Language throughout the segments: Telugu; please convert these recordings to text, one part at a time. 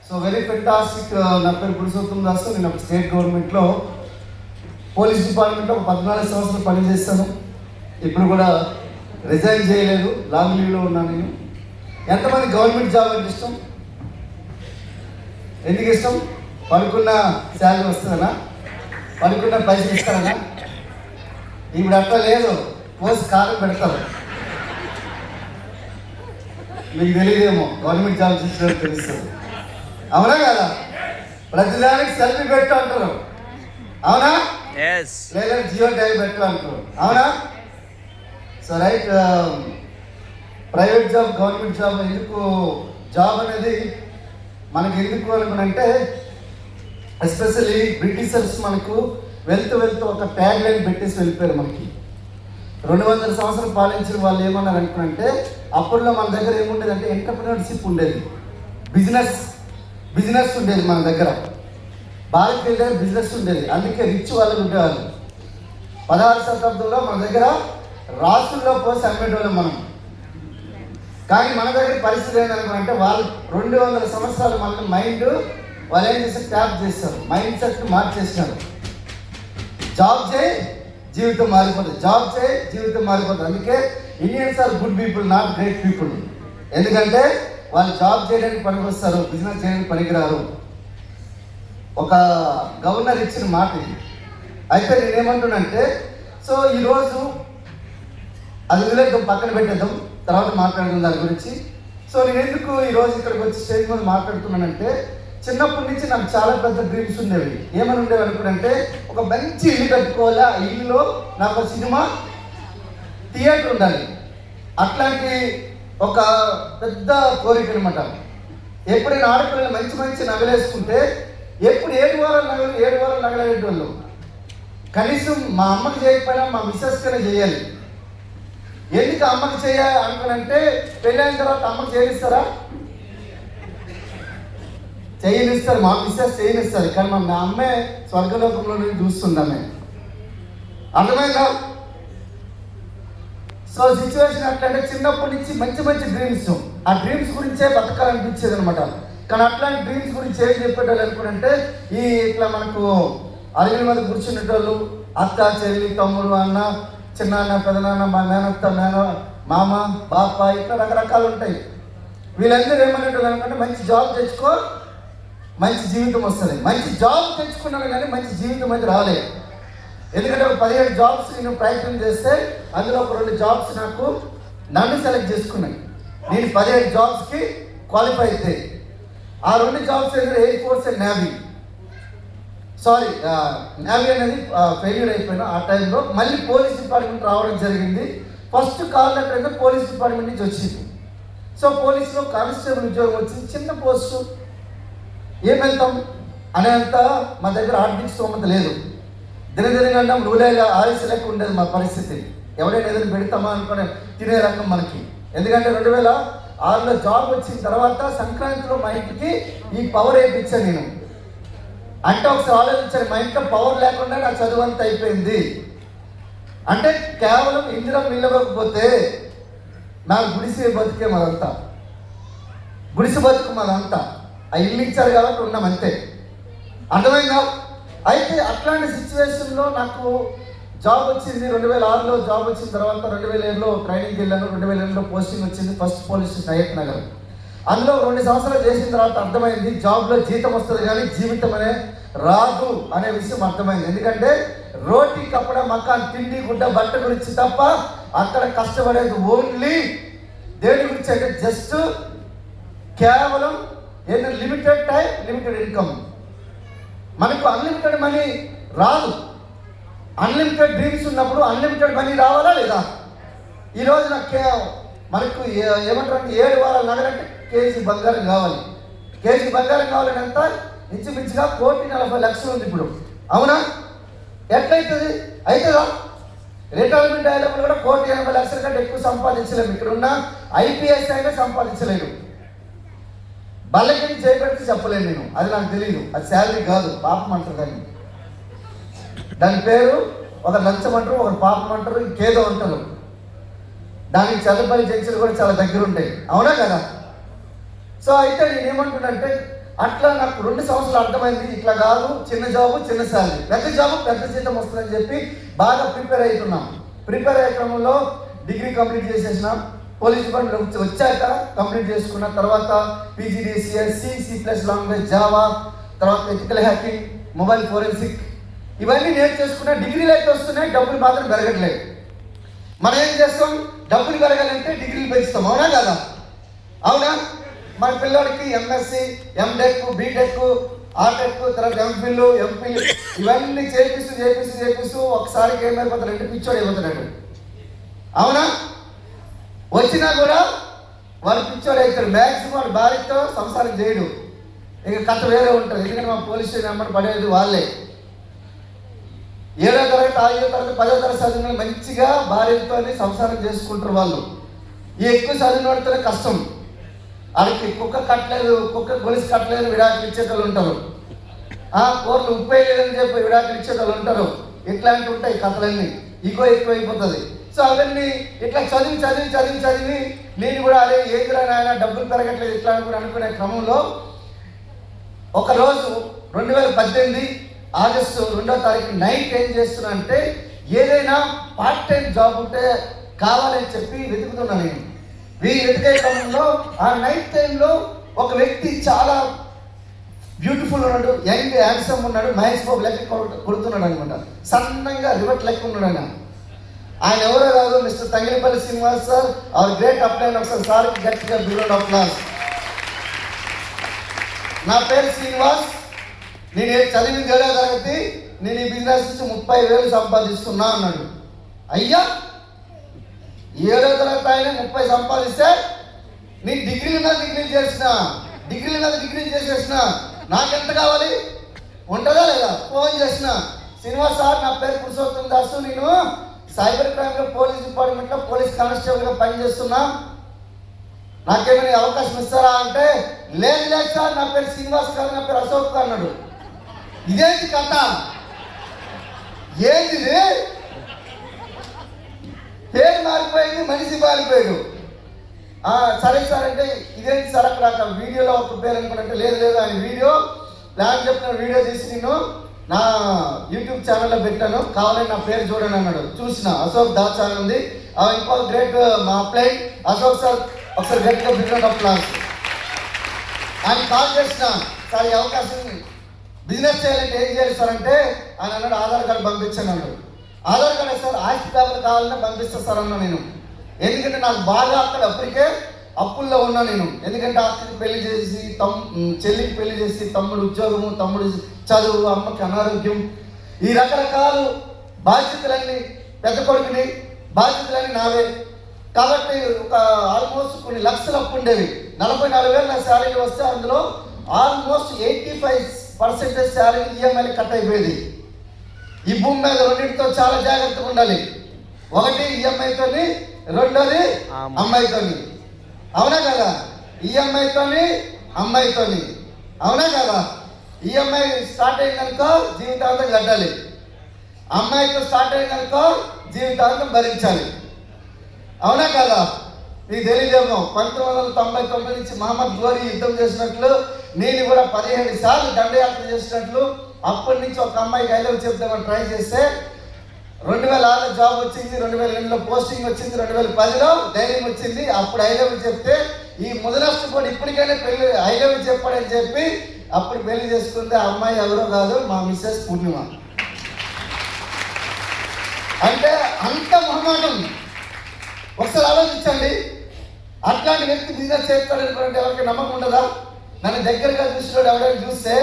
So very fantastic. నా పేరు పురుషోత్తం దాస్. నేను స్టేట్ గవర్నమెంట్లో పోలీస్ డిపార్ట్మెంట్లో ఒక 14 సంవత్సరాలు పనిచేస్తాను. ఇప్పుడు కూడా రిజైన్ చేయలేదు, లాంగ్ లీవ్లో ఉన్నాను నేను. ఎంతమంది గవర్నమెంట్ జాబ్ అంటే ఇష్టం? ఎందుకు ఇష్టం? పడుకున్న శాలరీ వస్తుందనా? పడుకున్న పైసలు ఇస్తారనా? ఇప్పుడు అట్లా లేదు, పోస్ట్ కాలం పెడతారు. మీకు తెలియదేమో, గవర్నమెంట్ జాబ్ చేసినట్టు తెలుస్తుంది. అవునా కదా? ప్రతిదానికి సెల్ఫీ పెట్టు అంటారు, అవునా? లేదా జియో ట్యాగ్ పెట్టు అంటారు, అవునా? So right, private job government job ఎందుకు, జాబ్ అనేది మనకి ఎందుకు అనుకునంటే, ఎస్పెషల్లీ బ్రిటిషర్స్ మనకు వెళ్తూ ఒక ట్యాగ్ లైన్ పెట్టేసి వెళ్ళిపోయారు. మనకి 200 సంవత్సరాలు పాలించిన వాళ్ళు ఏమన్నారు అనుకుంటే, అప్పట్లో మన దగ్గర ఏముండేది అంటే ఎంటర్ప్రినర్షిప్ ఉండేది, బిజినెస్ ఉండేది మన దగ్గర. భారతీయ దగ్గర బిజినెస్ ఉండేది, అందుకే రిచ్ వాళ్ళు ఉండేవాళ్ళు. 16వ శతాబ్దంలో మన దగ్గర రాసుల్లో పోసి అమ్మేటోళ్ళం మనం. కానీ మన దగ్గర పరిస్థితి ఏంటనుకుంటే, వాళ్ళు 200 సంవత్సరాలు మన మైండ్ వాళ్ళు ఏం చేస్తారు, ట్యాప్ చేస్తారు, మైండ్ సెట్ మార్చేసినారు. జాబ్ చేయి జీవితం మారిపోతుంది, జాబ్ చేయి జీవితం మారిపోతుంది. అందుకే Indians are good people, not great people. ఎందుకంటే వాళ్ళు జాబ్ చేయడానికి పనికొస్తారు, బిజినెస్ చేయడానికి పనికిరారు. ఒక గవర్నర్ ఇచ్చిన మాట ఇది. అయితే నేనేమంటున్నానంటే, సో ఈరోజు అది వదిలేద్దాం, పక్కన పెట్టేద్దాం, తర్వాత మాట్లాడదాం దాని గురించి. సో నేను ఎందుకు ఈరోజు ఇక్కడికి వచ్చి స్టేజ్ మీద మాట్లాడుతున్నానంటే, చిన్నప్పటి నుంచి నాకు చాలా పెద్ద డ్రీమ్స్ ఉండేవి. ఏమని ఉండేవి అనుకుంటే, ఒక మంచి ఇల్లు కట్టుకోవాలి, ఆ ఇల్లులో నాకు సినిమా థియేటర్ ఉండాలి. అట్లాంటి ఒక పెద్ద కోరిక అనమాట. ఎప్పుడైనా ఆడపిల్లలు మంచి నగలేసుకుంటే, ఎప్పుడు 7 వారాలు నగలేటోళ్ళు. కనీసం మా అమ్మకి చేయకపోయినా మా మిస్సెస్కైనా చేయాలి. ఎందుకు అమ్మకి చేయాలి అనుకునంటే, పెళ్ళైన తర్వాత అమ్మకి చేయనిస్తారా? చేయనిస్తారు, మా మిస్సెస్ చేయనిస్తారు. కానీ మా అమ్మే స్వర్గలోకంలో నుంచి చూస్తుందామే. అర్థమైందా? సో సిచ్యువేషన్ ఎట్లంటే, చిన్నప్పటి నుంచి మంచి డ్రీమ్స్, ఆ డ్రీమ్స్ గురించే బతకాలనిపించేది అనమాట. కానీ అట్లాంటి డ్రీమ్స్ గురించి ఏం చెప్పేటోళ్ళు అనుకుంటే, ఈ ఇట్లా మనకు అరుగుల మీద కూర్చునేటోళ్ళు, అత్త, చెల్లి, తమ్ముడు, అన్న, చిన్నాన్న, పెదనాన్న, మా మేనత్త, మామ, బాప, ఇట్లా రకరకాలు ఉంటాయి. వీళ్ళందరూ ఏమనేటోళ్ళు అనుకుంటే, మంచి జాబ్ తెచ్చుకో, మంచి జీవితం వస్తుంది. మంచి జాబ్ తెచ్చుకున్నాను కానీ మంచి జీవితం అయితే రాలేదు. ఎందుకంటే ఒక 17 జాబ్స్ నేను ప్రయత్నం చేస్తే, అందులో ఒక 2 జాబ్స్ నన్ను సెలెక్ట్ చేసుకున్నాయి. నేను 17 జాబ్స్కి క్వాలిఫై అయితే, ఆ 2 జాబ్స్ ఏంటంటే air force and navy. Navy అనేది ఫెయిల్యూర్ అయిపోయినా ఆ టైంలో మళ్ళీ పోలీస్ డిపార్ట్మెంట్ రావడం జరిగింది. ఫస్ట్ కాల్ లెటర్ అయితే పోలీస్ డిపార్ట్మెంట్ నుంచి వచ్చింది. సో పోలీసులో కానిస్టేబుల్ ఉద్యోగం వచ్చింది, చిన్న పోస్టు. ఏం వెళ్తాం అనేంత మా దగ్గర ఆర్థిక స్తోమత లేదు. దినదినగండం రూలేగా ఆయుష్ లెక్క ఉండేది మా పరిస్థితి. ఎవరైనా ఏదైనా పెడతామా అనుకునే తినే రకం మనకి. ఎందుకంటే 2006లో జాబ్ వచ్చిన తర్వాత సంక్రాంతిలో మా ఇంటికి ఈ పవర్ వేయించాను నేను. అంటే ఒకసారి ఆలోచించాను, మా ఇంట్లో పవర్ లేకుండా నా చదువు అంతా అయిపోయింది. అంటే కేవలం ఇందిరం నిలవకపోతే నాకు గుడిసె బతికే మాదంతా, గుడిసె బతుకు మాదంతా. ఆ ఇల్లు ఇచ్చారు కాబట్టి ఉన్నాం అంతే. అర్థమైందా? అయితే అట్లాంటి సిచ్యువేషన్లో నాకు జాబ్ వచ్చింది. 2006లో జాబ్ వచ్చిన తర్వాత 2007లో ట్రైనింగ్కి వెళ్ళాను. 2008లో పోస్టింగ్ వచ్చింది, first police station Hayathnagar. అందులో 2 సంవత్సరాలు చేసిన తర్వాత అర్థమైంది, జాబ్లో జీతం వస్తుంది కానీ జీవితం అనే రాదు అనే విషయం అర్థమైంది. ఎందుకంటే రోటీ కప్పడ, మకాన్, తిండి, గుడ్డ, బట్ట గురించి తప్ప అక్కడ కష్టపడేది ఓన్లీ దేని గురించి అంటే జస్ట్ కేవలం ఏంటంటే లిమిటెడ్ టైం, లిమిటెడ్ ఇన్కమ్. మనకు అన్లిమిటెడ్ మనీ రాదు. అన్లిమిటెడ్ డ్రీమ్స్ ఉన్నప్పుడు అన్లిమిటెడ్ మనీ రావాలా లేదా? ఈరోజు మనకు ఏమంటారు, 7 వారాలు నగలంటే కేజీ బంగారం కావాలి. కేజీ బంగారం కావాలని ఎంత? ఇంచుమించుగా 1,40,00,000 ఉంది ఇప్పుడు, అవునా? ఎట్లయితుంది? అవుతుందా? రిటైర్మెంట్ అయినప్పుడు కూడా 1,80,00,000 కంటే ఎక్కువ సంపాదించలేము. ఇక్కడ ఉన్న ఐపీఎస్ అయినా సంపాదించలేము. బల్లకి చేపెట్టి చెప్పలేను నేను, అది నాకు తెలియదు. అది శాలరీ కాదు, పాపం అంటారు దాని పేరు. ఒక లంచం అంటారు, ఒక పాపం అంటారు, ఇంకేదో అంటారు. దానికి చల్లపల్లి జంక్షన్లు కూడా చాలా దగ్గర ఉంటాయి, అవునా కదా? సో అయితే నేనేమంటున్నానంటే, అట్లా నాకు 2 సంవత్సరాలు అర్థమైంది, ఇట్లా కాదు, చిన్న జాబు చిన్న శాలరీ, పెద్ద జాబు పెద్ద జీతం వస్తుందని చెప్పి బాగా ప్రిపేర్ అవుతున్నాం. ప్రిపేర్ అయ్యే క్రమంలో డిగ్రీ కంప్లీట్ చేసేసినాం. పోలీస్ డిపార్ట్మెంట్ వచ్చాక కంప్లీట్ చేసుకున్న తర్వాత పీజీడీసీఎస్, సి++ లాంగ్వేజ్, జావా, తర్వాత ఎథికల్ హ్యాకింగ్, మొబైల్ ఫోరెన్సిక్ ఇవన్నీ నేర్చేసుకున్న. డిగ్రీలు అయితే వస్తున్నాయి, డబ్బులు మాత్రం పెరగట్లేదు. మనం ఏం చేస్తాం, డబ్బులు పెరగాలంటే డిగ్రీలు పెంచుతాం, అవునా కదా? అవునా? మన పిల్లలకి ఎంఎస్సి, ఎంటెక్, బీటెక్, ఆర్టెక్, తర్వాత ఎంఫిల్, ఎంపీల్ ఇవన్నీ చేపిస్తూ ఒకసారికి ఏమైపోతాడంటే పిచ్చోడు అయిపోతున్నాడు, అవునా? వచ్చినా కూడా వాడు పిచ్చోడు అవుతాడు. మ్యాక్సిమం వాడు భార్యతో సంసారం చేయడు, ఇక కథ వేరే ఉంటుంది. ఎందుకంటే మా పోలీస్ స్టేషన్ నెంబర్ పడేది వాళ్ళే. 7వ తరగతి, 5వ తరగతి, 10వ తరగతి చదివిన మంచిగా భార్యతో సంసారం చేసుకుంటారు వాళ్ళు. ఈ ఎక్కువ చదివిన వాడితోనే కష్టం. వాళ్ళకి కుక్క కట్టలేదు, కుక్క గొలుసు కట్టలేదు, విడాకులు ఇచ్చేటోళ్ళు ఉంటారు. కూరలు ఉప్పు వేయలేదని చెప్పి విడాకులు ఇచ్చేటోళ్ళు ఉంటారు. ఇట్లాంటివి ఉంటాయి కథలన్నీ. ఇగో ఎక్కువైపోతుంది. సో అవన్నీ ఇట్లా చదివి నేను కూడా అదే ఏంద్రా నాయన డబ్బులు పెరగట్లేదు ఇట్లా అనుకునే క్రమంలో ఒకరోజు 2018 ఆగస్టు 2వ తారీఖు నైట్ ఏం చేస్తున్నా అంటే ఏదైనా పార్ట్ టైం జాబ్ ఉంటే కావాలని చెప్పి వెతుకుతున్నాను నేను. వెతికే క్రమంలో ఆ నైట్ టైంలో ఒక వ్యక్తి చాలా బ్యూటిఫుల్ ఉన్నాడు, యంగ్ హ్యాండ్సమ్ ఉన్నాడు, మహేష్ బాబు లెక్క కొడుతున్నాడు అనమాట. సన్నంగా రివట్ లెక్క ఉన్నాడు ఆయన ఎవరో కాదు, mister Thangilipalli Srinivas sir, our great upline. ఒకసారి సార్కి గట్టిగా బిల్డ్ ఆఫ్ క్లాస్. నా పేరు శ్రీనివాస్, నేను చదివిన 7వ తరగతి, నేను ఈ బిజినెస్ నుంచి 30,000 సంపాదిస్తున్నా అన్నాడు. అయ్యా 7వ తరగతి ఆయన 30 సంపాదిస్తే నేను డిగ్రీలు చేసేసిన నాకెంత కావాలి ఉంటుందా లేదా? ఫోన్ చేసిన, శ్రీనివాస్ సార్ నా పేరు పురుషోత్తం దాసు, నేను సైబర్ క్రైమ్లో పోలీస్ డిపార్ట్మెంట్లో పోలీస్ కానిస్టేబుల్గా పనిచేస్తున్నా, నాకేమైనా అవకాశం ఇస్తారా అంటే లేదు సార్, నా పేరు శ్రీనివాస్ కాదు, నా పేరు అశోక్ అన్నాడు. ఇదేంటి కథ? ఏంది పేరు మారిపోయింది, మనిషి మారిపోయాడు. సరే సార్ అంటే ఇదేంటి సార్ అక్కడ వీడియోలో ఒక పేరు అనుకుంటే లేదు ఆయన వీడియో ప్లాన్ చెప్పిన వీడియో తీసి నేను నా యూట్యూబ్ ఛానల్లో పెట్టాను, కావాలని నా పేరు చూడండి అన్నాడు. చూసిన అశోక్ దాస్ ఛానల్ ఉంది. ఇంకో గ్రేట్ మా అప్లై అశోక్ సార్, ఒకసారి గట్టిగా బిల్డ్ ఆఫ్ క్లాస్. ఆయన కాల్ చేసిన, సార్ ఈ అవకాశం బిజినెస్ చేయాలంటే ఏం చేయాలి సార్ అంటే ఆయన అన్నాడు ఆధార్ కార్డు పంపించాను అన్నాడు. ఆధార్ కార్డు సార్ ఆస్తి పేపర్ కావాలన్నా పంపిస్తా సార్ అన్నా నేను. ఎందుకంటే నాకు బాగా అక్కడ అప్పటికే అప్పుల్లో ఉన్నా నేను. ఎందుకంటే అక్కడికి పెళ్లి చేసి చెల్లికి పెళ్లి చేసి తమ్ముడు ఉద్యోగము, తమ్ముడు చదువు, అమ్మకి అనారోగ్యం, ఈ రకరకాల బాధ్యతలన్నీ, పెద్ద కొడుకుని బాధ్యతలన్నీ నావే. కాబట్టి ఒక ఆల్మోస్ట్ కొన్ని లక్షల అప్పు ఉండేవి. 44,000 నా శాలరీ వస్తే అందులో ఆల్మోస్ట్ 85% శాలరీ ఈఎంఐలు కట్ అయిపోయేది. ఈ భూమి మీద రెండింటితో చాలా జాగ్రత్తగా ఉండాలి. ఒకటి ఈఎంఐతోని, రెండోది అమ్మాయితోని, అవునా కదా? ఈఎంఐతోని, అమ్మాయితోని, అవునా కదా? ఈఎంఐ స్టార్ట్ అయిందనుకో జీవితాంతం కట్టాలి, అమ్మాయితో స్టార్ట్ అయిందనుకో జీవితాంతం భరించాలి, అవునా కదా? మీకు తెలియదేమో 1999 నుంచి మహమ్మద్ ఘోరీ యుద్ధం చేసినట్లు నేను కూడా 17 సార్లు దండయాత్ర చేసినట్లు అప్పటి నుంచి ఒక అమ్మాయికి ఐ లవ్ చెప్తామని ట్రై చేస్తే 2006లో జాబ్ వచ్చింది, 2008లో పోస్టింగ్ వచ్చింది, 2010లో ధైర్యం వచ్చింది. అప్పుడు ఐ లవ్ చెప్తే ఈ ముదనష్టపోడు ఇప్పటికైనా పెళ్లి ఐ లవ్ చెప్పాడని చెప్పి అప్పుడు పెళ్లి చేసుకుంటే ఆ అమ్మాయి ఎవరో కాదు, మా మిస్సెస్ పూర్ణిమ. అంటే అంత మొహమాటం. ఒకసారి ఆలోచించండి, అట్లాంటి వ్యక్తి బిజినెస్ చేస్తాడు అనుకుంటే ఎవరికి నమ్మకం ఉండదా? నన్ను దగ్గరగా చూసినాడు ఎవరైనా చూస్తే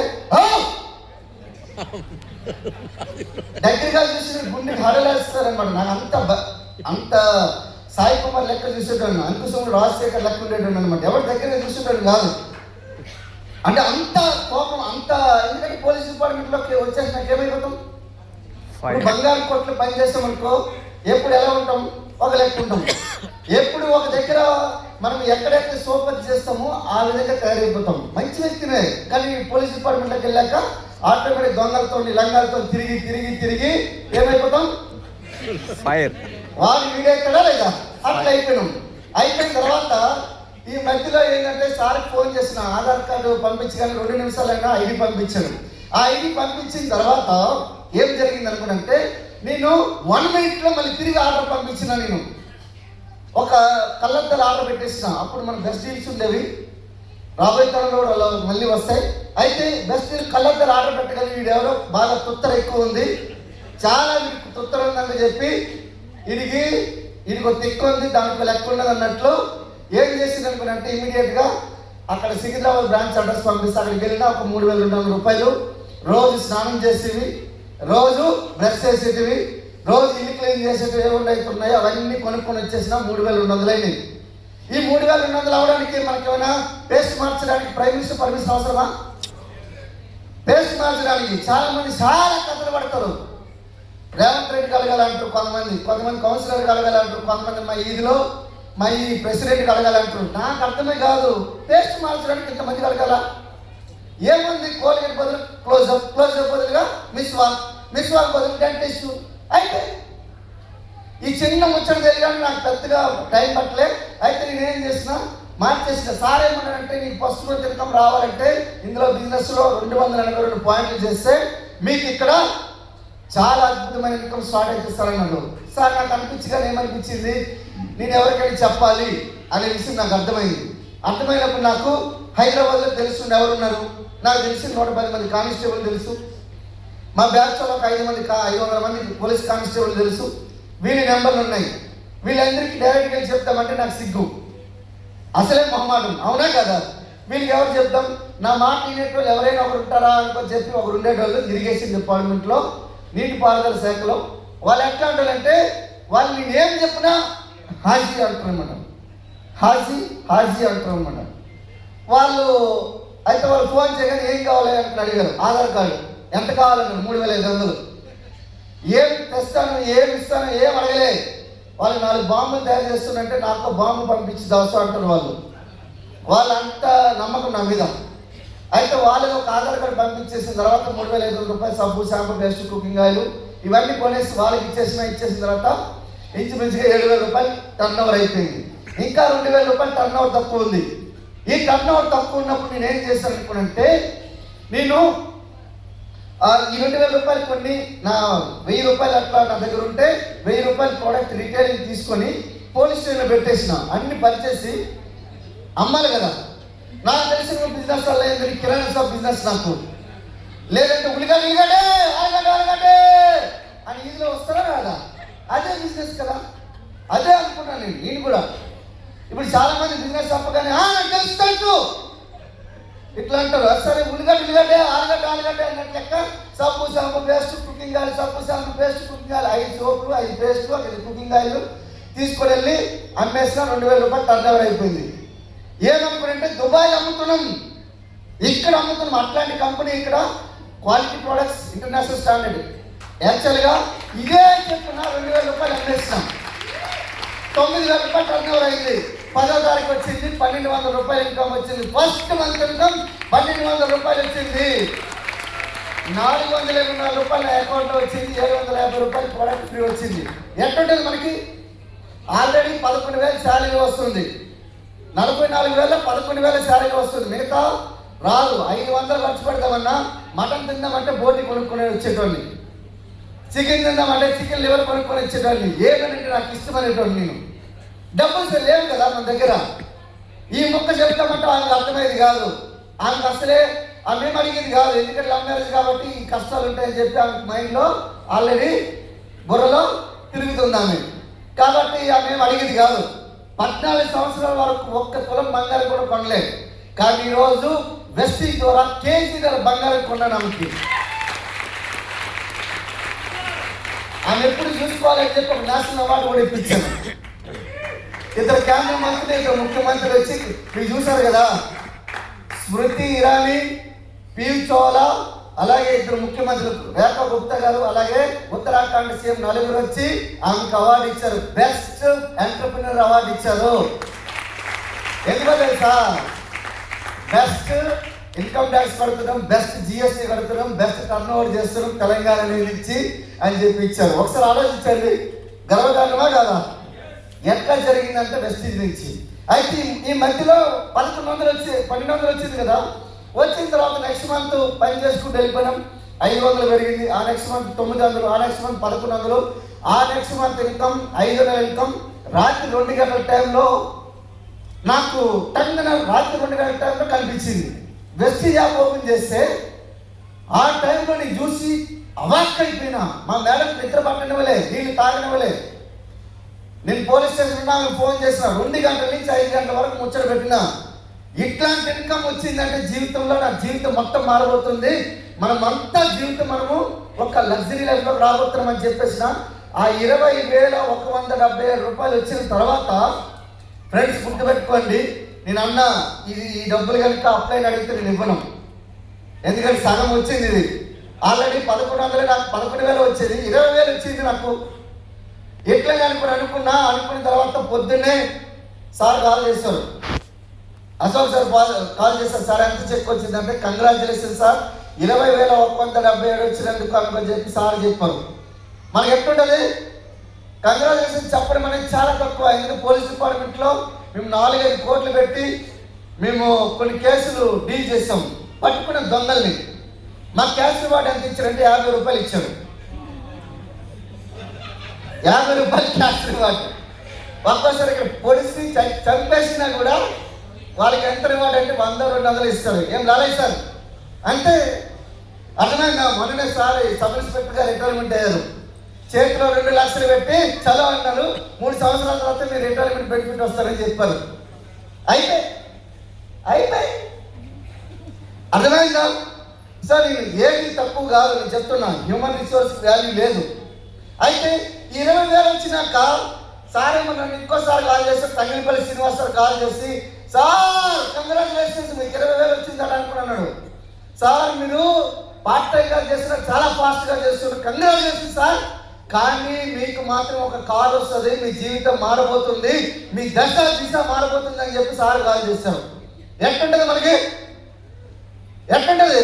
దగ్గరగా చూసిన గుండెకి హడలేస్తారనమాట. నాకు అంత సాయి కుమార్ లెక్క చూసేటాడు, అంకుశముడు రాజశేఖర్ లెక్క ఉండేటాడు అనమాట. ఎవరి దగ్గరగా చూసేటాడు కాదు. అంటే అంత కోపం, అంత. ఎందుకంటే పోలీస్ డిపార్ట్మెంట్లోకి వచ్చేసి నాకు ఏమైపోతాం, బంగారు కోట్లు పని చేస్తామనుకో ఎప్పుడు ఎలా ఉంటాం, ఒక లెక్క ఉంటాం. ఎప్పుడు ఒక దగ్గర మనం ఎక్కడైతే సోపతి చేస్తామో ఆ విధంగా తయారైపోతాం. మంచి వ్యక్తినే, కానీ పోలీస్ డిపార్ట్మెంట్లోకి వెళ్ళాక ఆటోమేటిక్ దొంగలతో లంగాలతో తిరిగి ఏమైపోతాం, ఫైర్. వాళ్ళు వీడెక్కడా లేదా అట్లా అయిపోయినాం. అయిపోయిన తర్వాత ఈ మధ్యలో ఏంటంటే సార్కి ఫోన్ చేసిన ఆధార్ కార్డు పంపించగానే 2 నిమిషాలైనా ఐడి పంపించాను. ఆ ఐడి పంపించిన తర్వాత ఏం జరిగింది అనుకుంటే నేను 1 minute మళ్ళీ తిరిగి ఆర్డర్ పంపించిన. నేను ఒక కళ్ళద్దరు ఆర్డర్ పెట్టేసిన. అప్పుడు మన బెస్ట్ డీల్స్ ఉండేవి, రాబోయే తరంలో కూడా మళ్ళీ వస్తాయి. అయితే బెస్ట్ డీల్ కళ్ళద్దరు ఆర్డర్ పెట్టగలిగి వీడు ఎవరో బాగా తుత్తర ఎక్కువ ఉంది, చాలా వీడికి తుత్తర ఉందని చెప్పి వీడికి ఒక తిక్కు ఉంది, దాంట్లో లెక్క ఉండదు అన్నట్లు ఏం చేసింది అనుకున్నంటే ఇమీడియట్గా అక్కడ సికింద్రాబాద్ బ్రాంచ్ అడ్రస్ పంపిస్తే అక్కడికి వెళ్ళినా ఒక 3,200 రూపాయలు, రోజు స్నానం చేసేవి, రోజు బ్రష్ చేసేటివి, రోజు ఇల్లు క్లీన్ చేసేటివి ఏమైనా ఉన్నాయో అవన్నీ కొనుక్కొని వచ్చేసినా 3,200 అయినాయి. ఈ 3,200 అవడానికి మనకేమైనా పేస్ట్ మార్చడానికి ప్రైమ్ మినిస్టర్ పర్మిషన్ అవసరమా? పేస్ట్ మార్చడానికి చాలా మంది చాలా కథలు పడతారు. రేవంత్ రెడ్డి కలగాలంటారు కొంతమంది కౌన్సిలర్ కలగాలంటారు, కొంతమంది మా ఈదిలో మా ఈ ప్రెసిడెంట్ కలగాలంటారు. నాకు అర్థమే కాదు, పేస్ట్ మార్చడానికి ఇంతమంది కలగాల? ఏముంది, కోల్గేట్ బదులు క్లోజప్ బదులుగా మిస్వాక్ బదులు డెంటిస్ట్. అయితే ఈ చిన్న ముచ్చట తెలియడానికి నాకు పెద్దగా టైం పట్టలే. అయితే నేనేం చేసిన, మార్చేసిన. సార్ ఏమన్నాడంటే నీకు ఫస్ట్ మంత్ ఇన్కమ్ రావాలంటే ఇందులో బిజినెస్లో 282 పాయింట్లు చేస్తే మీకు ఇక్కడ చాలా అద్భుతమైన ఇన్కమ్ స్టార్ట్ అయితేస్తారన్నాడు. సార్ నాకు అనిపించగానే ఏమనిపించింది, నేను ఎవరికైనా చెప్పాలి అనే విషయం నాకు అర్థమైనప్పుడు నాకు హైదరాబాద్లో తెలుసు ఎవరున్నారు. నాకు తెలిసిన 110 మంది కానిస్టేబుల్ తెలుసు, మా బ్యాచ్లో ఒక 500 మంది పోలీస్ కానిస్టేబుల్ తెలుసు. వీళ్ళ నెంబర్లు ఉన్నాయి. వీళ్ళందరికీ డైరెక్ట్గా చెప్తామంటే నాకు సిగ్గు, అసలే మొహమాటం. అవునా కదా? వీళ్ళకి ఎవరు చెప్తాం? నా మాట వినేటోళ్ళు ఎవరైనా ఒకరు ఉంటారా అనుకొని చెప్పి ఒకరు ఉండేటోళ్ళు ఇరిగేషన్ డిపార్ట్మెంట్లో, నీటిపారుదల శాఖలో. వాళ్ళు ఎట్లా ఉండాలంటే వాళ్ళు నేనేం చెప్పినా హాజీ అంటారనమాట, హాజీ అంటారనమాట వాళ్ళు. అయితే వాళ్ళు ఫోన్ చేయగానే ఏం కావాలి అని అడిగారు. ఆధార్ కార్డు ఎంత కావాలన్నారు, 3,500. ఏం తెస్తాను, ఏమి ఇస్తాను, ఏం అడగలే. వాళ్ళు 4 బాంబులు తయారు చేస్తున్నంటే నాకు బాంబు పంపించి దవసా అంటారు వాళ్ళంతా నమ్మకం నా మీద. అయితే వాళ్ళకి ఒక ఆధార్ కార్డు పంపించేసిన తర్వాత 3,500 రూపాయలు సబ్బు, షాంపూ, పేస్ట్, కుకింగ్ ఆయిల్ ఇవన్నీ కొనేసి వాళ్ళకి ఇచ్చేసిన తర్వాత ఇంచుమించుగా 7,000 రూపాయలు టర్న్ ఓవర్ అయిపోయింది. ఇంకా 2,000 రూపాయలు టర్న్ ఓవర్ తక్కువ ఉంది. ఈ టర్న్ ఓవర్ తక్కువ ఉన్నప్పుడు నేను ఏం చేశాను అనుకున్నంటే, నేను ఈ 2,000 రూపాయలు కొన్ని నా 1,000 రూపాయలు అట్లా నా దగ్గర ఉంటే 1,000 రూపాయలు ప్రోడక్ట్ రిటైలింగ్ తీసుకొని పోలీస్ స్టేషన్లో పెట్టేసిన. అన్ని పనిచేసి అమ్మాలి కదా. నాకు తెలిసిన బిజినెస్ వల్ల ఏంటంటే కిరాణా షాప్ బిజినెస్ నాకు, లేదంటే ఉల్లిగడ్డే ఆలుగడ్డే అని ఈజీలో వస్తారా కదా, అదే బిజినెస్ కదా. అదే అనుకున్నాను నేను కూడా. ఇప్పుడు చాలా మంది బిజినెస్ చెప్పగానే నాకు తెలుస్తాను ఇట్లా అంటారు. సరే ఉల్లిగడ్డే ఆలుగడ్డే అన్నట్టు లెక్క సబ్బు, షాంపూ, పేస్ట్, కుకింగ్ ఆయిల్, సబ్బు, షాంపూ, పేస్ట్, కుకింగ్ ఆయిల్, 5 సోపులు, 5 పేస్టులు, 5 కుకింగ్ ఆయిల్ తీసుకొని వెళ్ళి అమ్మేసిన. 2,000 రూపాయలు టర్న్ ఓవర్ అయిపోయింది. ఏమనుకుంటే దుబాయ్ అమ్ముతున్నాం, ఇక్కడ అమ్ముతున్నాం. అట్లాంటి కంపెనీ ఇక్కడ క్వాలిటీ ప్రొడక్ట్స్ ఇంటర్నేషనల్ స్టాండర్డ్. యాక్చువల్గా ఇదే చెప్పిన 2,000 రూపాయలు అమ్మేస్తున్నాం. 9,000 రూపాయలు టర్న్ ఓవర్ అయింది. 10వ తారీఖు వచ్చింది, 1,200 రూపాయలు ఇన్కమ్ వచ్చింది. ఫస్ట్ మంత్ ఇన్కమ్ 1,200 రూపాయలు వచ్చింది. 424 రూపాయలు నా అకౌంట్లో వచ్చింది. 750 రూపాయలు ప్రొడక్ట్ ఫ్రీ వచ్చింది. ఎట్లుంటుంది మనకి? ఆల్రెడీ 11,000 శాలరీ వస్తుంది. 44,000 11,000 శాలరీ వస్తుంది. మిగతా రాదు. 500 ఖర్చు పెడతామన్నా, మటన్ తిందామంటే బోటి కొనుక్కొని వచ్చేటోడిని, చికెన్ తిందామంటే చికెన్ లివర్ కొనుక్కొని వచ్చేటోడిని. ఏమంటే నాకు ఇష్టమనేటోడిని. నేను డబ్బులు లేవు కదా మన దగ్గర. ఈ ముక్క చెప్తామంటే ఆమెకు అర్థమయ్యేది కాదు. ఆమెకు అసలే ఆమె అడిగేది కాదు. ఎందుకంటే లవ్ మ్యారేజ్ కాబట్టి ఈ కష్టాలు ఉంటాయని చెప్పి ఆమె మైండ్లో ఆల్రెడీ బుర్రలో తిరుగుతుంది ఆమె. కాబట్టి ఆమె అడిగేది కాదు. 14 సంవత్సరాల వరకు 1 తులం బంగారం కూడా కొనలేదు. కానీ ఈరోజు వెస్టింగ్ ద్వారా కేజీ బంగారం కొన్నాను ఆమెకి. ఆమె ఎప్పుడు చూసుకోవాలని చెప్పి ఒక నేషనల్ అవార్డు కూడా ఇప్పించాను. 2 కేంద్ర మంత్రులు, 2 ముఖ్యమంత్రులు వచ్చి మీరు చూశారు కదా, స్మృతి ఇరానీ, పీయూష్ చౌలా, అలాగే 2 ముఖ్యమంత్రులు రేఖా గుప్తా గారు, అలాగే ఉత్తరాఖండ్ సీఎం 4 వచ్చి ఆమెకు అవార్డు ఇచ్చారు. బెస్ట్ ఎంటర్ప్రినర్ అవార్డు ఇచ్చారు. ఎందుకో తెలుసా? బెస్ట్ ఇన్కమ్ ట్యాక్స్ కడుతున్నాం, బెస్ట్ జిఎస్టీ కడుతున్నాం, బెస్ట్ టర్న్ ఓవర్ చేస్తున్నాం తెలంగాణ నుంచి అని చెప్పి ఇచ్చారు. ఒకసారి ఆలోచించండి, గర్వకారణమా కాదా? ఎట్లా జరిగిందంటే వెస్టీజ్ నుంచి అయితే ఈ మధ్యలో 1200 వచ్చింది కదా. వచ్చిన తర్వాత నెక్స్ట్ మంత్ పని చేసుకుంటూ వెళ్ళిపోయినాం. 500 పెరిగింది. ఆ నెక్స్ట్ మంత్ 900, ఆ నెక్స్ట్ మంత్ 1100, ఆ నెక్స్ట్ మంత్ ఇన్కమ్ 500 ఇన్కమ్. రాత్రి 2 గంటల టైంలో నాకు రాత్రి 2 గంటల టైంలో కనిపించింది. వెస్టీజ్ యాప్ ఓపెన్ చేస్తే ఆ టైంలో నేను చూసి అవాక్ అయిపోయినా. మా మేడం నిద్ర పట్టనివ్వలే, నీళ్ళు తాగనివ్వలే. నేను పోలీస్ స్టేషన్ నాకు ఫోన్ చేసిన. 2 గంటల నుంచి 5 గంటల వరకు ముచ్చట పెట్టినా. ఇట్లాంటి ఇన్కమ్ వచ్చిందంటే జీవితంలో నా జీవితం మొత్తం మారబోతుంది. మనమంతా జీవితం మనము ఒక లగ్జరీ లైఫ్లో రాబోతున్నామని చెప్పేసిన. ఆ 20,177 రూపాయలు వచ్చిన తర్వాత ఫ్రెండ్స్ గుర్తుపెట్టుకోండి, నేను అన్నా ఈ డబ్బులు కనుక అప్లై అడిగితే నేను ఇవ్వను. ఎందుకంటే సగం వచ్చింది. ఇది ఆల్రెడీ 1100, నాకు 11,000 వచ్చేది, 20,000 వచ్చింది నాకు. ఎట్లా అనుకున్న తర్వాత పొద్దున్నే సార్ కాల్ చేశారు. అశోక్ సార్ కాల్ చేశారు. సార్ ఎంత చెక్ వచ్చిందంటే, కంగ్రాచులేషన్ సార్, 20,177 వచ్చినందుకు అనుకొని చెప్పి సార్ చెప్పారు. మనకి ఎట్లుంటుంది కంగ్రాచులేషన్ చెప్పడం అనేది చాలా తక్కువ. ఎందుకంటే పోలీస్ డిపార్ట్మెంట్లో మేము 4-5 కోట్లు పెట్టి మేము కొన్ని కేసులు డీల్ చేస్తాం. పట్టుకున్న దొంగల్ని మా క్యాష్ రివార్డ్ ఎంత ఇచ్చారంటే 50 రూపాయలు ఇచ్చారు. 50 రూపాయలు క్యాష్ రివార్డ్. ఒక్కోసారి ఇక్కడ పొడిసి చంపేసినా కూడా వాళ్ళకి ఎంత రివార్డ్ అంటే 100-200 ఇస్తారు. ఏం రాలేదు సార్ అంటే అర్థమైందా? మొన్ననే సార్ సబ్ ఇన్స్పెక్టర్ గారు రిటైర్మెంట్ అయ్యారు. చేతిలో 2 లక్షలు పెట్టి చలో అన్నారు. 3 సంవత్సరాల తర్వాత మీరు రిటైర్మెంట్ బెనిఫిట్ వస్తారని చెప్పారు. అయిపోయి అర్థమైందా సార్? నేను ఏది తక్కువ కాదు, నేను చెప్తున్నా. హ్యూమన్ రిసోర్స్ వాల్యూ లేదు. అయితే 20,000 వచ్చినాక సార్ ఏమన్నా ఇంకోసారి కాల్ చేస్తారు. తంగిలిపల్లి శ్రీనివాస్ సార్ కాల్ చేసి, సార్ కంగ్రాచులేషన్స్ మీకు 20,000 వచ్చిందని అనుకున్నాడు. సార్ మీరు పార్ట్ టైంగా చేస్తున్నారు, చాలా ఫాస్ట్గా చేస్తున్నారు, కంగ్రాచులేషన్ సార్. కానీ మీకు మాత్రం ఒక కాల్ వస్తుంది, మీ జీవితం మారబోతుంది, మీ దిశ మారబోతుంది అని చెప్పి సార్ కాల్ చేశారు. ఎట్లుంటుంది మనకి? ఎట్లుంటుంది?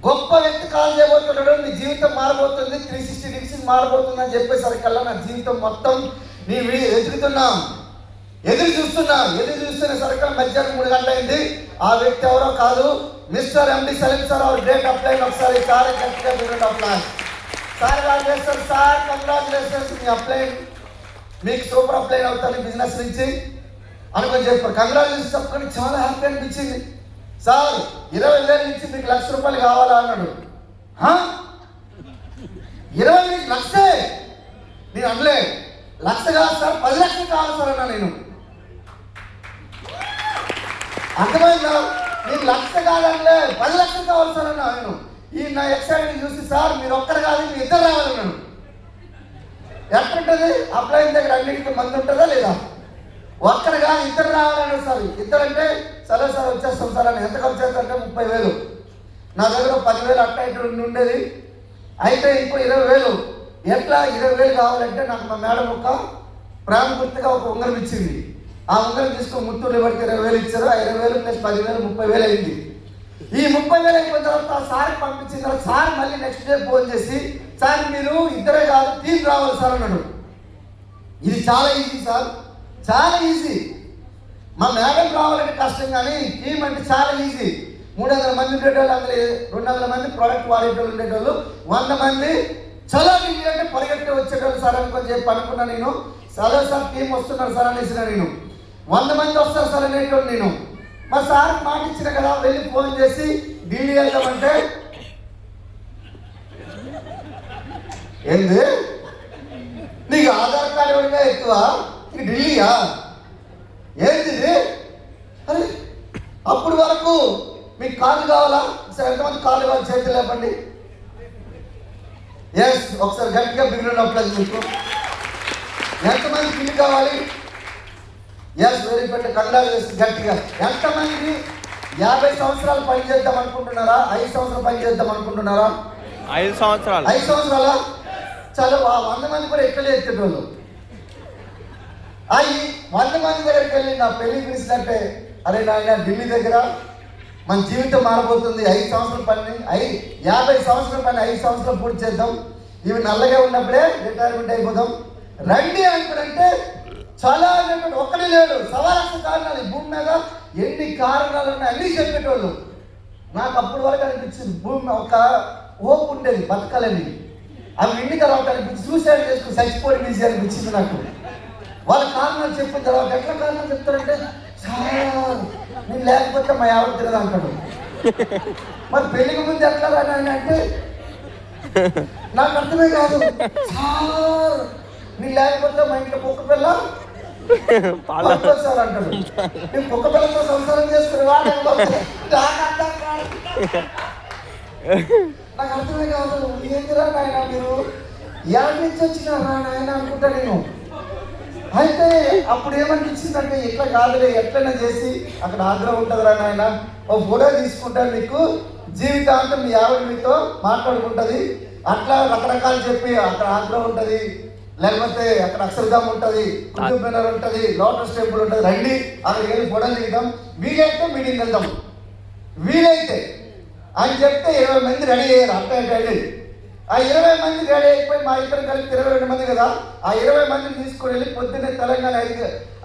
గొప్ప వ్యక్తి కాల్ చేయబోతున్నాడు, మీ జీవితం మారబోతుంది, 360 డిగ్రీస్ మారబోతుంది అని చెప్పేసరికల్లా నా జీవితం మొత్తం నేను ఎదురు చూస్తున్న సరికల్లా మధ్యాహ్నం 3 గంటలు అయింది. ఆ వ్యక్తి ఎవరో కాదు, mister MD Salim sir. Our great upline. ఒకసారి సార్ గట్టిగా చూడండి. అప్లైన్ సార్ కాల్ చేస్తారు. సార్ కంగ్రాచులేషన్స్, మీ అప్లైన్ మీకు సూపర్ అప్లైన్ అవుతాను బిజినెస్ నుంచి అనుకొని చెప్పారు. కంగ్రాచులేషన్స్ చెప్పుకొని చాలా హ్యాపీ అనిపించింది. సార్ 20,000 నుంచి మీకు 1,00,000 రూపాయలు కావాలా అన్నాడు. 20 లక్షే? నేను అనలే, 1,00,000 కాదు సార్, 10 లక్షలు కావాలి సార్ అన్నా. నేను అర్థమైందా? నేను 1,00,000 కాదనలే, 10 లక్షలు కావాలి సార్ అన్నా. నేను ఈ నా ఎక్సైట్మెంట్ చూసి, సార్ మీరు ఒక్కరు కాదు, మీరు 2 రావాలన్నాను. ఎట్లుంటుంది? అప్లైన్ దగ్గర అన్నింటికి మంది ఉంటుందా లేదా? ఒక్కరు కాదు, 2 రావాలన్నాడు. సార్ 2 అంటే సరే సార్ వచ్చేస్తాం సార్ అని. ఎంత ఖర్చు అవుతుందంటే 30,000. నా దగ్గర 10,000 అట్లా ఇటు ఉండేది. అయితే ఇంకో 20,000. ఎట్లా 20,000 కావాలంటే నాకు మా మేడం ఒక ప్రేమ గుర్తుగా ఒక ఉంగరం ఇచ్చింది. ఆ ఉంగరం తీసుకొని ముత్తూరు పడితే 20,000 ఇచ్చారు. ఆ 20,000 ప్లస్ 10,000 30,000 అయింది. ఈ 30,000 అయిపోయిన తర్వాత సార్ పంపించిన తర్వాత సార్ మళ్ళీ నెక్స్ట్ డే ఫోన్ చేసి, సార్ మీరు 2 కాదు, 3 రావాలి సార్ అన్నాడు. ఇది చాలా ఈజీ సార్, చాలా ఈజీ. మా మేడం రావాలంటే కష్టం, కానీ టీం అంటే చాలా ఈజీ. 300 మంది ఉండేటోళ్ళు, అందులో 200 మంది ప్రోడక్ట్ వాడేటోళ్ళు ఉండేటోళ్ళు, 100 మంది చలో అంటే పరిగెట్టి వచ్చేటోళ్ళు సార్ అనుకొని చెప్పి అనుకున్నా. నేను చలో సార్ టీం వస్తున్నారు సార్ అనేసిన. నేను 100 మంది వస్తారు సార్ అనేటోళ్ళు. నేను మా సార్ మాట ఇచ్చిన కదా, వెళ్ళి ఫోన్ చేసి ఢిల్లీ వెళ్దామంటే, ఏంది నీకు ఆధార్ కార్డు ఇవ్వడమే ఎక్కువ, నీకు ఢిల్లీయా ఏంది? అరే అప్పుడు వరకు మీకు కార్డు కావాలా? సార్ ఎంతమంది కార్డు కావాలి చేతులు లేపండి. ఎస్, ఒకసారి గట్టిగా బిగిన అప్లై. మీకు ఎంతమంది బిల్లు కావాలి? Yes, very good, congratulation. గట్టిగా ఎంతమంది 50 సంవత్సరాలు పని చేద్దాం అనుకుంటున్నారా? 5 సంవత్సరాలు పని చేద్దాం అనుకుంటున్నారా? 5 సంవత్సరాలు. 5 సంవత్సరాల చలో 100 మంది కూడా ఎక్కడ ఎత్తేటోళ్ళు. అవి 100 మంది దగ్గరికి వెళ్ళి నా పెళ్లి పిలిచినట్టే, అరే నాయన ఢిల్లీ దగ్గర మన జీవితం మారబోతుంది, 5 సంవత్సరాల పని 50 సంవత్సరాల పని 5 సంవత్సరాలు పూర్తి చేద్దాం, ఇవి నల్లగా ఉన్నప్పుడే రిటైర్మెంట్ అయిపోదాం రండి అనుకుంటే చాలా అనేటువంటి ఒక్కడే లేడు, 1,00,000 కారణాలు. ఈ భూమి మీద ఎన్ని కారణాలు ఉన్నాయి అన్నీ చెప్పేటోళ్ళు. నాకు అప్పుడు వరకు అనిపించింది భూమి ఒక ఓపు ఉండేది బతకాలని. అవి ఎన్ని తర్వాత అనిపించి సూసైడ్ చేసుకుని చచ్చిపోయి ఈజీ అనిపించింది నాకు. వాళ్ళ కారణాలు చెప్పిన తర్వాత ఎట్లా కారణాలు చెప్తారంటే, సార్ నేను లేకపోతే మా ఎవరు తినదు అంటాడు. మరి పెళ్లికి ముందు ఎట్లా రాని అంటే నాకు అర్థమే కాదు. సార్ నేను లేకపోతే మా ఇంట్లో కుక్క పిల్ల సార్ అంటాడు. నేను కుక్క పిల్లతో సంసారం చేసుకుని నాకు అర్థమే కాదు. ఏంటిరా నాయన మీరు ఎవరి నుంచి వచ్చినారా నాయన అనుకుంటా నేను. అయితే అప్పుడు ఏమనిపించిందంటే, ఇట్లా కాదులే ఎట్లయినా చేసి అక్కడ ఆగ్రహం ఉంటుందిరా నాయన, ఓ ఫోటో తీసుకుంటాను, మీకు జీవితాంతం మీ ఆవిడ మీతో మాట్లాడుకుంటుంది, అట్లా రకరకాలు చెప్పి అక్కడ ఆగ్రహం ఉంటుంది, లేకపోతే అక్కడ అక్షరధామ్ ఉంటుంది, కుతుబ్ మినార్ ఉంటుంది, లోటస్ టెంపుల్ ఉంటుంది, రండి అక్కడికి వెళ్ళి ఫోటోలు దిగుతాం, వీలైతే మీటింగ్ వెళ్తాం, వీలైతే అని చెప్తే 20 మంది రెడీ అయ్యారు. అట్టండి ఆ 20 మంది రెడీ అయిపోయి మా ఇద్దరు కలిపి 22 మంది కదా, ఆ 20 మందిని తీసుకుని వెళ్ళి పొద్దున్నే తెలంగాణ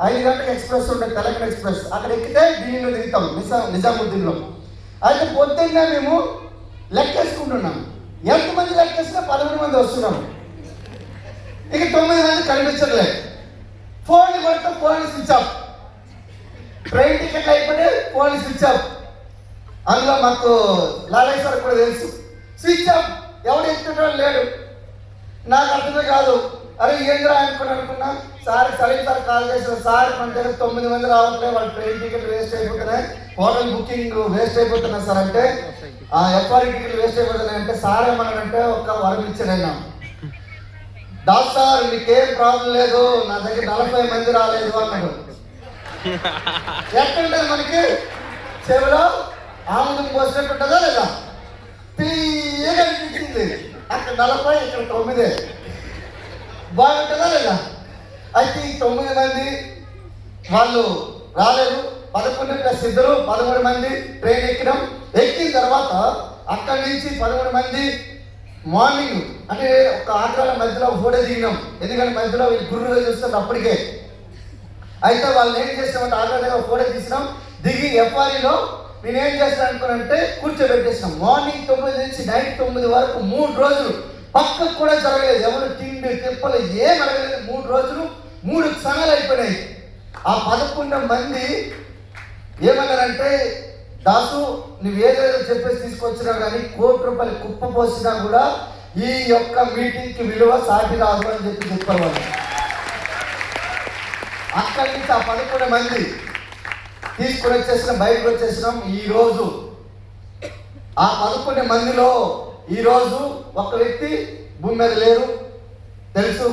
5 గంటలకు ఎక్స్ప్రెస్ ఉంటుంది, తెలంగాణ ఎక్స్ప్రెస్. అక్కడ ఎక్కితే ఢిల్లీలో దిగుతాం, నిజాముద్దీన్లో. అయితే పొద్దున్నే మేము లెక్కేసుకుంటున్నాం. ఎంతమంది లెక్కేసినా 11 మంది వస్తున్నాం. ఇక 9 మంది కనిపించట్లేదు. ఫోన్ కొడితే ఫోన్ స్విచ్ ఆఫ్, ట్రైన్ టికెట్లు అయిపోతే ఫోన్ స్విచ్ ఆఫ్. అందులో మాకు లాలేశ్వర్ కూడా తెలుసు, స్విచ్ ఆఫ్, ఎవడు ఎత్తుకోవడం లేడు. నాకు అర్థమే కాదు. అరే ఏంద్రా అనుకున్నా, సార్ సలీం సార్ కాల్ చేసిన, సార్ మన దగ్గర 9 మంది రావట్లేదు, వాళ్ళ ట్రైన్ టికెట్ వేస్ట్ అయిపోతున్నాయి, హోటల్ బుకింగ్ వేస్ట్ అయిపోతున్నాయి సార్ అంటే, ఎఫ్ఆర్ఈ టికెట్ వేస్ట్ అయిపోతున్నాయి అంటే, సార్ ఏమన్నాడంటే ఒక వరం ఇచ్చాడైనా, డాక్టర్ సార్ మీకేం ప్రాబ్లం లేదు, నా దగ్గర 40 మంది రాలేదు అన్నాడు. ఎక్కడుంటుంది మనకి చెవిలో ఆముదం పోసినట్టు ఉంటుందా లేదా? తీయగా అనిపించింది. అక్కడ 40, ఇక్కడ 9, బాగుంటుందా లేదా? అయితే ఈ 9 మంది వాళ్ళు రాలేదు. 11 ప్లస్ 2 13 మంది ట్రైన్ ఎక్కినాం. ఎక్కిన తర్వాత అక్కడి నుంచి 13 మంది మార్నింగ్ అంటే ఒక ఆటల మధ్యలో ఫోటో దిగినాం. ఎందుకంటే మధ్యలో వీళ్ళు గుర్రుగా చూస్తారు అప్పటికే. అయితే వాళ్ళు ఏం చేస్తామంటే ఆటల దగ్గర ఫోటో తీసినాం. దిగి ఎఫ్ఆర్ఈలో నేనేం చేస్తాను అనుకున్నానంటే కూర్చోబెట్టేసినాం. మార్నింగ్ 9 నుంచి నైట్ 9 వరకు 3 రోజులు పక్కకు కూడా జరగలేదు. ఎవరు తిండి తిప్పలు ఏం అడగలేదు. 3 రోజులు 3 క్షణాలు అయిపోయినాయి. ఆ 11 మంది ఏమన్నారంటే, దాసు నువ్వు ఏదేదో చెప్పేసి తీసుకొచ్చినా కానీ ₹1,00,00,000 కుప్ప పోసినా కూడా ఈ యొక్క మీటింగ్కి విలువ సాటి రాదు అని చెప్పేవాళ్ళు. అక్కడి నుంచి ఆ 11 మంది తీసుకుని వచ్చేసినాం, బయటకు వచ్చేసినాం. ఈరోజు ఆ 11 మందిలో ఈరోజు ఒక వ్యక్తి భూమి మీద లేరు, తెలుసు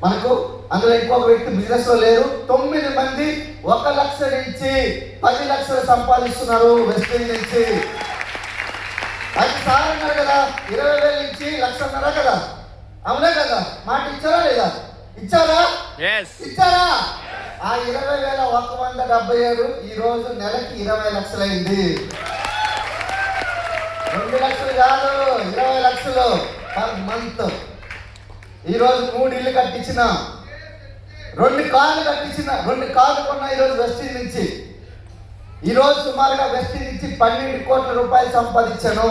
మనకు. అందులో ఇంకొక వ్యక్తి బిజినెస్ లో లేరు. 9 మంది 1 లక్ష నుంచి 10 లక్షలు సంపాదిస్తున్నారు వెస్ట్ నుంచి. అది సార్ అన్నారు కదా, 20,000 నుంచి 1,00,000 కదా, అవునా కదా? మాట ఇచ్చారా లేదా? ఇచ్చారా? ఇచ్చారా? ఆ 20,177 ఈ రోజు నెలకి 20 లక్షలు అయింది. 2 లక్షలు కాదు, 20 లక్షలు పర్ మంత్. ఈరోజు 3 ఇళ్ళు కట్టించిన, 2 కార్లు కట్టించిన, 2 కార్లు కొన్నా ఈరోజు వెస్ట్ నుంచి. ఈరోజు సుమారుగా వెస్ట్ నుంచి 12 కోట్ల రూపాయలు సంపాదించాను.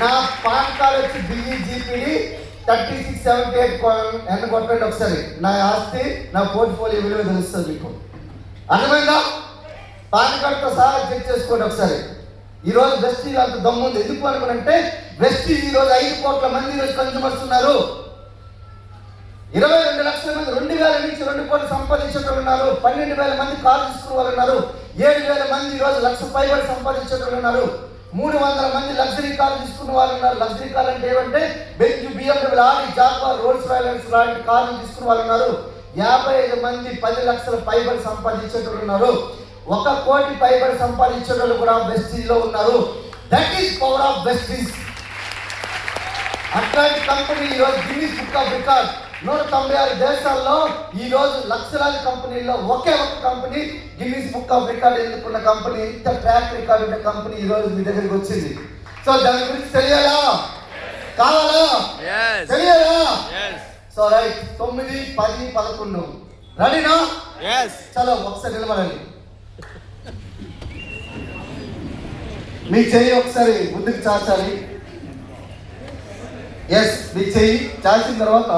నా పాన్ కార్డు వచ్చి BEGPD 3678 ఎన్న కొట్టండి ఒకసారి. నా ఆస్తి, నా పోర్ట్ఫోలియో విలువ తెలుస్తుంది మీకు. అర్థమైందా? పాన్ కార్డుతో సహా చెక్ చేసుకోండి ఒకసారి. ఈరోజు వెస్టీజ్ అంత దమ్ము ఉంది. ఎందుకు అనుకున్నంటే, వెస్టీజ్ ఈరోజు 5 కోట్ల మంది ఈరోజు కన్స్యూమర్స్ ఉన్నారు. 22 లక్షల మంది 2,000 నుంచి 2 కోట్లు సంపాదించేటోళ్ళు ఉన్నారు. 12,000 మంది కారు తీసుకున్న వాళ్ళు ఉన్నారు. 7,000 మంది ఈరోజు 1,00,000 పైబడి సంపాదించేటోళ్ళు ఉన్నారు. 300 మంది లగ్జరీ కార్లు తీసుకున్న వాళ్ళు ఉన్నారు. లగ్జరీ కార్లు అంటే ఏమంటే బెంజ్, BMW, ఆడి, జాగ్వార్, రోల్స్ రాయల్స్ లాంటి కార్లు తీసుకున్న వాళ్ళు ఉన్నారు. 55 మంది 10 లక్షల పైబడి సంపాదించేటోళ్ళు ఉన్నారు. 1 కోటి పైబడి సంపాదించేటోళ్ళు కూడా వెస్టీజ్ లో ఉన్నారు. That is power of Vestige. అట్లాంటి కంపెనీ ఈరోజు గిన్నిస్ బుక్ ఆఫ్ రికార్డ్ 196 దేశాల్లో ఈరోజు లక్షలాది కంపెనీల్లో ఒకే ఒక company Guinness book of record ఎందుకున్న కంపెనీ, ఇంత ట్రాక్ రికార్డ్ ఉన్న కంపెనీ ఈరోజు మీ దగ్గరికి వచ్చింది. సో దాని గురించి తెలియాలా? కావాలా? తెలియాలా? సో రైట్ 9, 10, 11 రెడీనా? చలో ఒకసారి నిలబడండి. మీ చెయ్యి ఒకసారి ముందుకు చాచాలి. ఎస్, మీ చెయ్యి చాచిన తర్వాత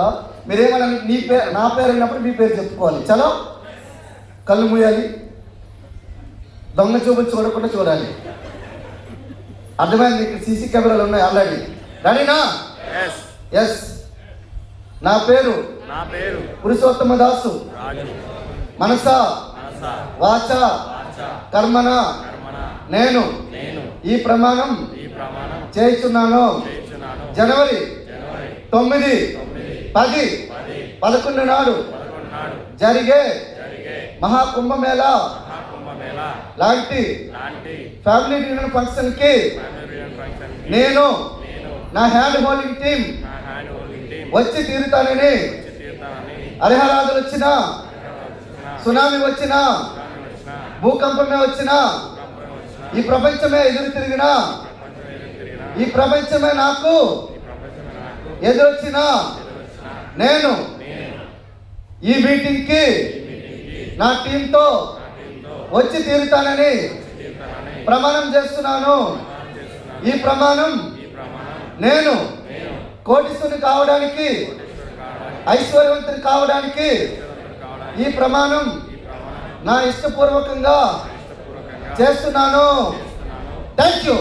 మీరేమన్నా నీ పేరు నా పేరు అయినప్పుడు మీ పేరు చెప్పుకోవాలి. చలో కళ్ళు మూయాలి. దొంగ చూపులు చూడకుండా చూడాలి. అర్థమైంది? ఇక్కడ సీసీ కెమెరాలు ఉన్నాయి ఆల్రెడీ. రెడీనా? ఎస్. నా పేరు పురుషోత్తమ దాసు. మనస వాచ కర్మన నేను ఈ ప్రమాణం చేస్తున్నాను. జనవరి 9, 10, 11 నాడు జరిగే మహాకుంభమేళా లాంటి ఫ్యామిలీ రియూనియన్ ఫంక్షన్ కి నేను నా హ్యాండ్ హోల్డింగ్ టీం వచ్చి తీరుతానని, హరిహరాదులు వచ్చినా, సునామీ వచ్చినా, భూకంపమే వచ్చినా, ఈ ప్రపంచమే ఎదురు తిరిగినా, ఈ ప్రపంచమే నాకు ఎదురొచ్చినా నేను ఈ మీటింగ్ కి నా టీంతో వచ్చి తీరుతానని ప్రమాణం చేస్తున్నాను. ఈ ప్రమాణం నేను కోటీశ్వరుని కావడానికి, ఐశ్వర్యవంతుని కావడానికి ఈ ప్రమాణం నా ఇష్టపూర్వకంగా చేస్తున్నాను. Thank you.